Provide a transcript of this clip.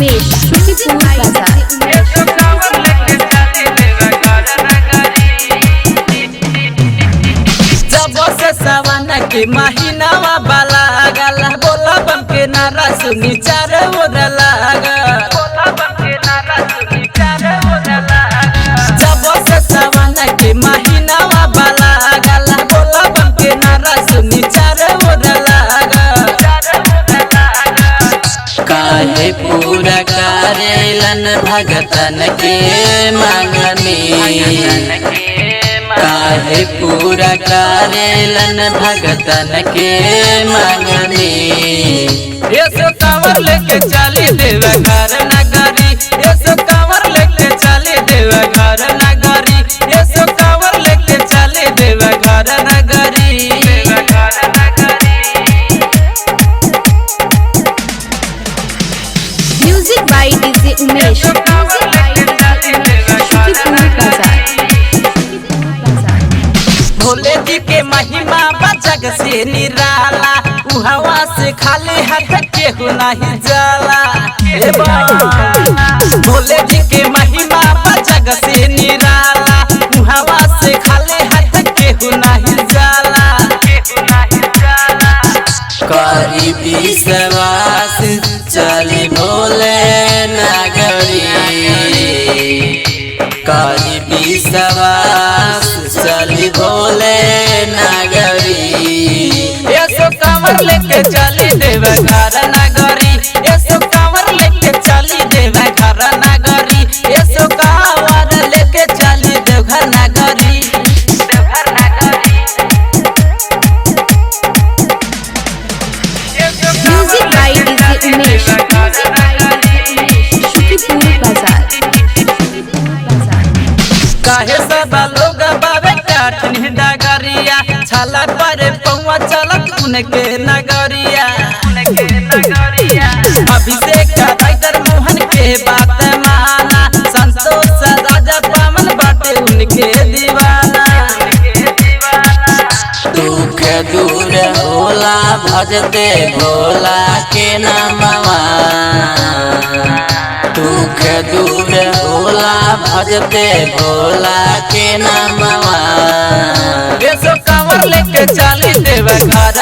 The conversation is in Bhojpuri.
उमेश शुक्रिया बाजार। जब से सावन के महीनावा बाला गला बोला बम के नारा सुनी चार ओर लागा। जब से सावन के महीनावा बाला गला बोला बम के नारा सुनी चार ओर लागा। काहे पूरा करेलन भगतन के मांगनी, काहे पूरा करेलन भगतन के मांगनी। ये सो कांवर लेके चली देव घर नगरी, ये सो कांवर लेके चली देव घर नगरी, ये सो कांवर लेके चली देव घर नगरी। Music by DJ Umesh Bhole ji के महिमा बजग से निराला, हवा से खाली हाथ केहू नहीं जाला। भोले जी के महिमा बजग से निराला, हवा से खाली हाथ केहू नहीं जाला। करी विश्वास चली भोले नगरी, करी विश्वास चली भोले नगरी। ये सो कांवर लेके चली देव घर नगरी, ये सो कांवर लेके चली देव घर नगरी, ये सो कांवर लेके चली देव घर नगरी। म्यूजिक बाय डीजे उमेश शुक्रिया बाजार। काहे सब लोग बाबे काटनी डगरिया, छाला पर पौवा चलत उनके नगरिया। अभिषेक राइटर मोहन के बात माना, संतोष राजा पवन बाटे उनके दीवाना। दुख दूर होला भजते भोला के नामवा, दुख दूर होला भजते भोला के नामवा। ये सो कांवर लेके चली देव घर